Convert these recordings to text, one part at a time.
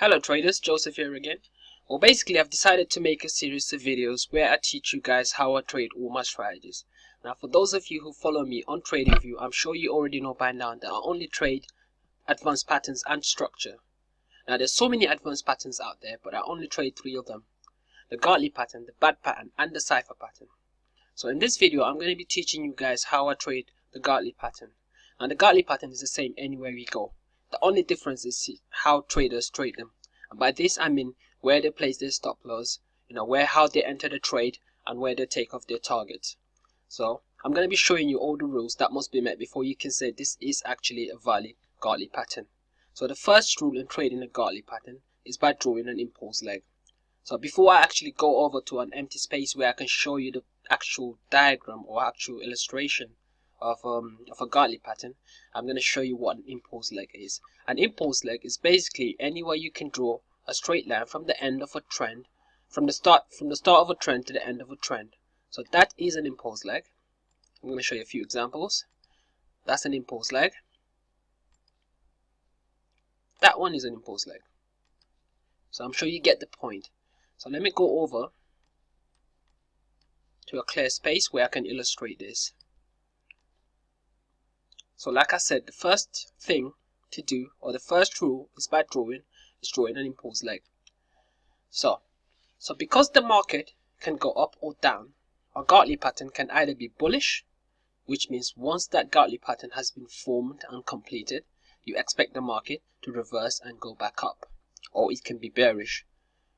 Hello traders, Joseph here again. Well, basically I've decided to make a series of videos where I teach you guys how I trade all my strategies. Now for those of you who follow me on TradingView, I'm sure you already know by now that I only trade advanced patterns and structure. Now there's so many advanced patterns out there, but I only trade 3 of them. The Gartley pattern, the bad pattern, and the cipher pattern. So in this video I'm going to be teaching you guys how I trade the Gartley pattern. And the Gartley pattern is the same anywhere we go. The only difference is how traders trade them. And by this I mean where they place their stop loss, how they enter the trade, and where they take off their targets. So I'm going to be showing you all the rules that must be met before you can say this is actually a valid Gartley pattern. So the first rule in trading a Gartley pattern is by drawing an impulse leg. So before I actually go over to an empty space where I can show you the actual diagram or actual illustration of a Gartley pattern, I'm going to show you what an impulse leg is. An impulse leg is basically anywhere you can draw a straight line from the end of a trend, from the start of a trend to the end of a trend. So that is an impulse leg. I'm going to show you a few examples. That's an impulse leg. That one is an impulse leg. So I'm sure you get the point. So let me go over to a clear space where I can illustrate this. So like I said, the first thing to do, or the first rule, is by drawing an impulse leg. So because the market can go up or down, a Gartley pattern can either be bullish, which means once that Gartley pattern has been formed and completed, you expect the market to reverse and go back up. Or it can be bearish,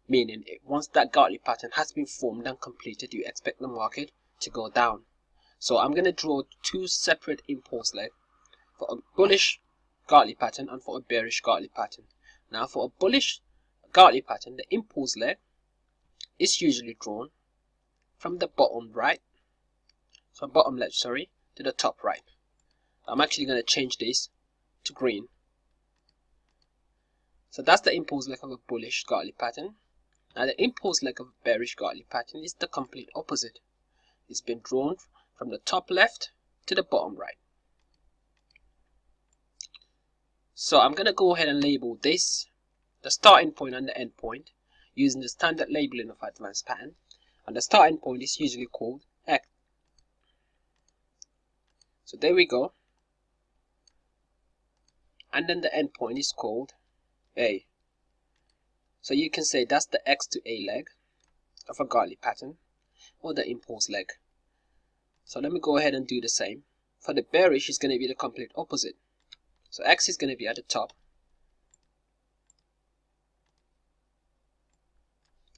meaning once that Gartley pattern has been formed and completed, you expect the market to go down. So I'm going to draw 2 separate impulse legs, for a bullish Gartley pattern and for a bearish Gartley pattern. Now for a bullish Gartley pattern, the impulse leg is usually drawn from the bottom left, to the top right. I'm actually going to change this to green. So that's the impulse leg of a bullish Gartley pattern. Now the impulse leg of a bearish Gartley pattern is the complete opposite. It's been drawn from the top left to the bottom right. So I'm going to go ahead and label this, the starting point and the end point, using the standard labeling of advanced pattern. And the starting point is usually called X. So there we go. And then the end point is called A. So you can say that's the X to A leg of a Gartley pattern, or the impulse leg. So let me go ahead and do the same. For the bearish, it's going to be the complete opposite. So X is going to be at the top,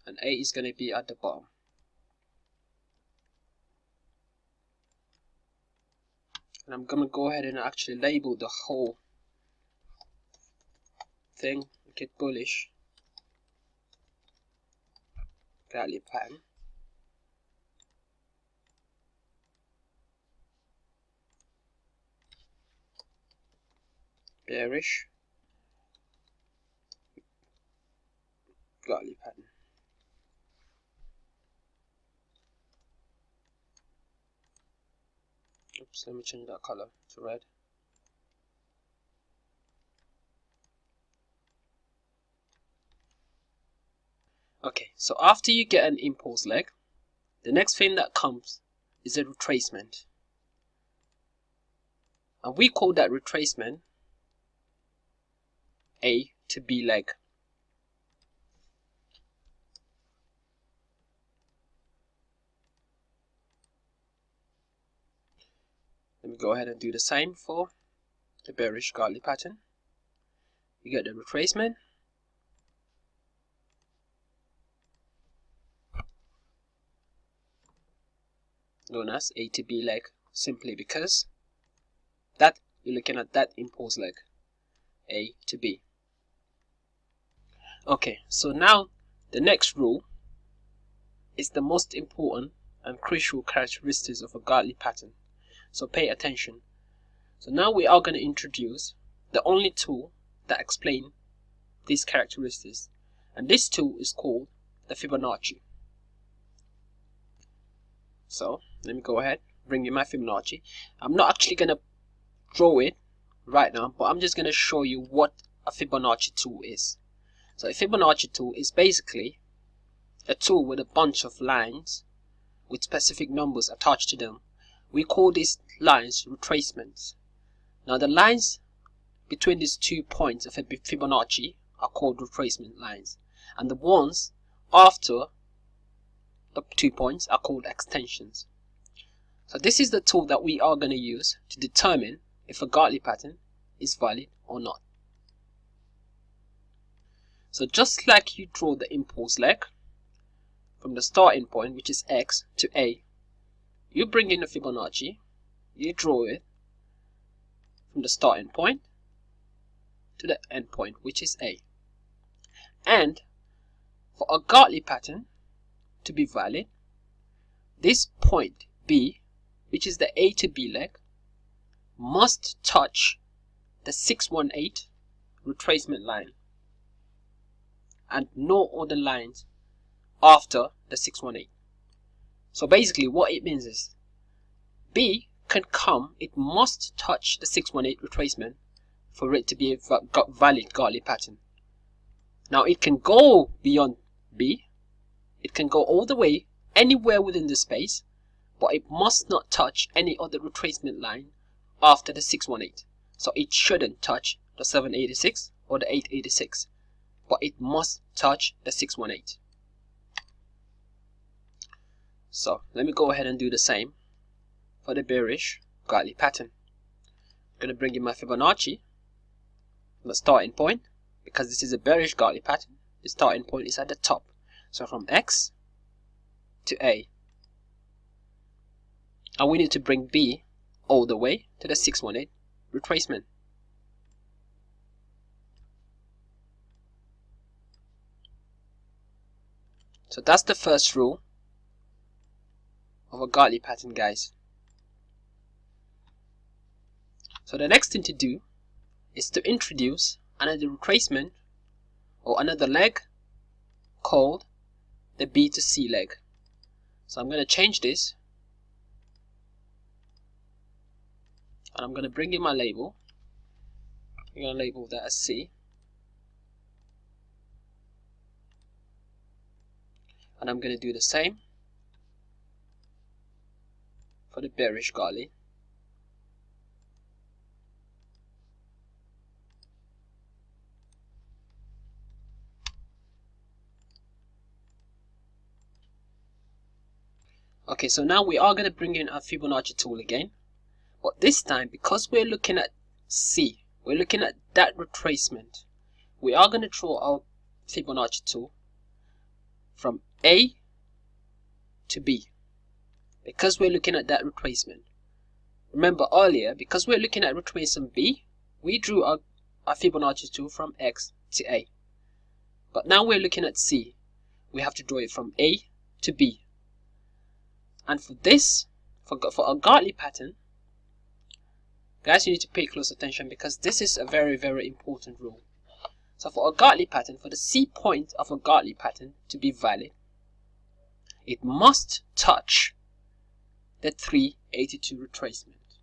and A is going to be at the bottom. And I'm going to go ahead and actually label the whole thing. Make it bullish Gartley pattern. Bearish Gartley pattern. Oops, let me change that color to red. Okay, so after you get an impulse leg, the next thing that comes is a retracement. And we call that retracement A to B leg. Let me go ahead and do the same for the bearish Gartley pattern. You get the retracement, known as A to B leg, simply because that you're looking at that impulse leg, A to B. Okay, so now the next rule is the most important and crucial characteristics of a Gartley pattern. So pay attention. So now we are going to introduce the only tool that explains these characteristics, and this tool is called the Fibonacci. So let me go ahead, bring you my Fibonacci. I'm not actually going to draw it right now, but I'm just going to show you what a Fibonacci tool is. So a Fibonacci tool is basically a tool with a bunch of lines with specific numbers attached to them. We call these lines retracements. Now the lines between these 2 points of a Fibonacci are called retracement lines, and the ones after the 2 points are called extensions. So this is the tool that we are going to use to determine if a Gartley pattern is valid or not. So just like you draw the impulse leg from the starting point, which is X, to A, you bring in the Fibonacci, you draw it from the starting point to the end point, which is A. And for a Gartley pattern to be valid, this point B, which is the A to B leg, must touch the 618 retracement line and no other lines after the 618. So basically what it means is B can come, it must touch the 618 retracement for it to be a valid Gartley pattern. Now it can go beyond B, it can go all the way anywhere within the space, but it must not touch any other retracement line after the 618. So it shouldn't touch the 786 or the 886, but it must touch the 618. So let me go ahead and do the same for the bearish Gartley pattern. I'm going to bring in my Fibonacci from the starting point. Because this is a bearish Gartley pattern, the starting point is at the top. So from X to A. And we need to bring B all the way to the 618 retracement. So that's the first rule of a Gartley pattern, guys. So the next thing to do is to introduce another retracement or another leg called the B to C leg. So I'm going to change this and I'm going to bring in my label. I'm going to label that as C, and I'm going to do the same for the bearish Gartley. Okay, so now we are going to bring in our Fibonacci tool again, but this time because we're looking at C, we're looking at that retracement, we are going to draw our Fibonacci tool from A to B because we're looking at that retracement. Remember earlier, because we're looking at retracement B, we drew our Fibonacci tool from X to A. But now we're looking at C, we have to draw it from A to B. And for this, for a Gartley pattern, guys, you need to pay close attention because this is a very, very important rule. So for a Gartley pattern, for the C point of a Gartley pattern to be valid, it must touch the 382 retracement.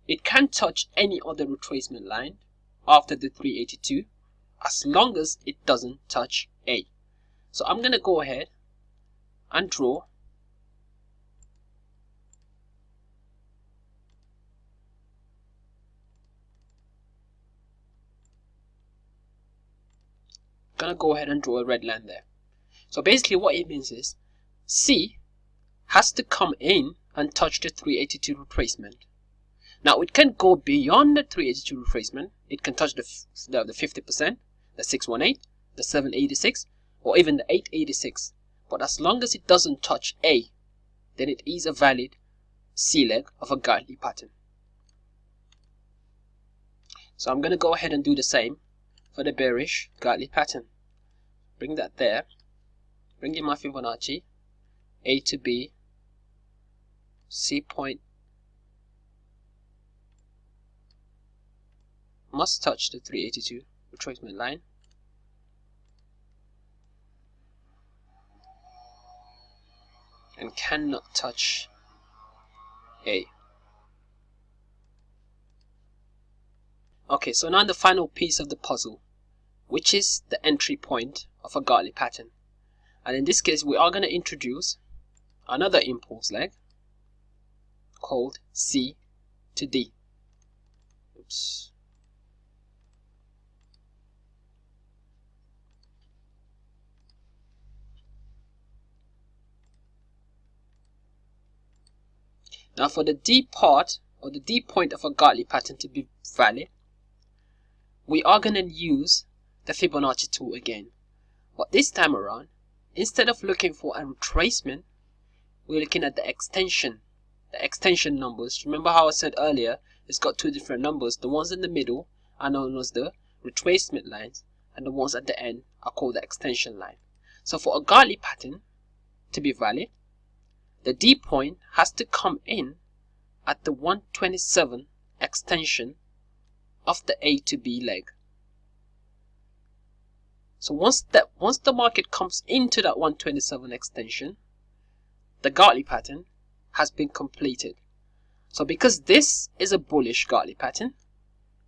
It can touch any other retracement line after the 382 as long as it doesn't touch A. So I'm going to go ahead and draw a red line there. So basically what it means is C has to come in and touch the 382 retracement. Now it can go beyond the 382 retracement. It can touch the 50%, the 618, the 786, or even the 886. But as long as it doesn't touch A, then it is a valid C leg of a Gartley pattern. So I'm going to go ahead and do the same for the bearish Gartley pattern. Bring that there. Bring in my Fibonacci. A to B. C point must touch the 382 retracement line. And cannot touch A. Okay, so now the final piece of the puzzle. which is the entry point of a Gartley pattern. And in this case, we are going to introduce another impulse leg called C to D. Oops. Now for the D part, or the D point of a Gartley pattern to be valid, we are going to use the Fibonacci tool again. But this time around, instead of looking for a retracement, we're looking at the extension numbers. Remember how I said earlier, it's got two different numbers. The ones in the middle are known as the retracement lines, and the ones at the end are called the extension line. So for a Gartley pattern to be valid, the D point has to come in at the 127 extension of the A to B leg. So once the market comes into that 127 extension, the Gartley pattern has been completed. So because this is a bullish Gartley pattern,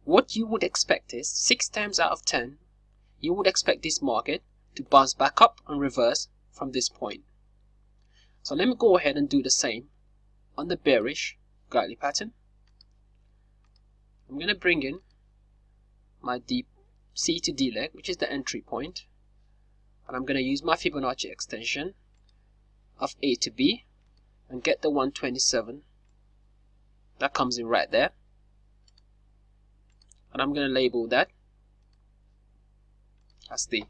what you would expect is 6 times out of 10, you would expect this market to bounce back up and reverse from this point. So let me go ahead and do the same on the bearish Gartley pattern. I'm going to bring in my C to D leg, which is the entry point, and I'm going to use my Fibonacci extension of A to B and get the 127 that comes in right there, and I'm going to label that as D.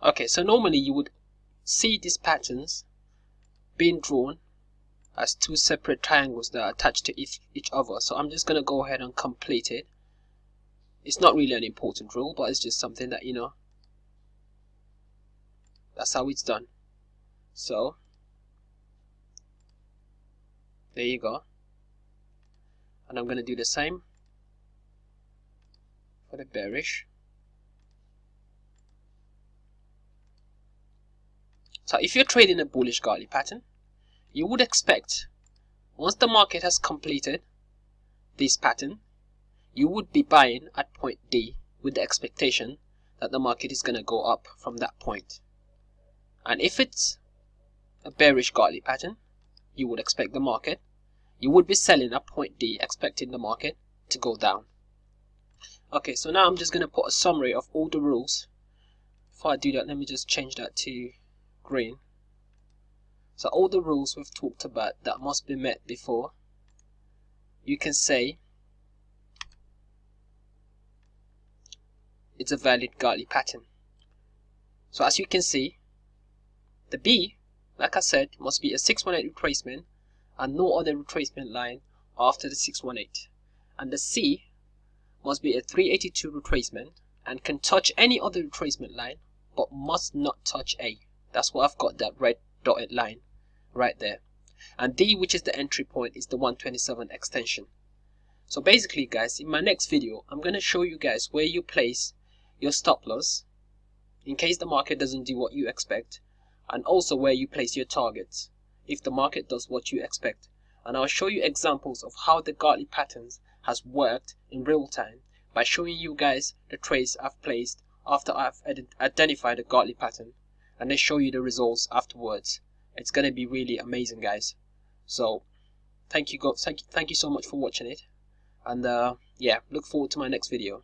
Okay, so normally you would see these patterns being drawn as two separate triangles that are attached to each other. So I'm just going to go ahead and complete it. It's not really an important rule, but it's just something that, you know, that's how it's done. So there you go. And I'm going to do the same for the bearish. So if you're trading a bullish Gartley pattern, you would expect, once the market has completed this pattern, you would be buying at point D with the expectation that the market is going to go up from that point. And if it's a bearish Gartley pattern, you would expect the market, you would be selling at point D, expecting the market to go down. Okay, so now I'm just going to put a summary of all the rules. Before I do that, let me just change that to green. So all the rules we've talked about that must be met before you can say it's a valid Gartley pattern. So as you can see, the B, like I said, must be a 618 retracement and no other retracement line after the 618. And the C must be a 382 retracement and can touch any other retracement line but must not touch A. That's why I've got that red dotted line right there. And D, which is the entry point, is the 127 extension. So basically guys, in my next video, I'm going to show you guys where you place your stop loss in case the market doesn't do what you expect, and also where you place your targets if the market does what you expect. And I'll show you examples of how the Gartley patterns has worked in real time by showing you guys the trades I've placed after I've identified a Gartley pattern, and then show you the results afterwards. It's going to be really amazing guys. So thank you so much for watching it, and yeah, look forward to my next video.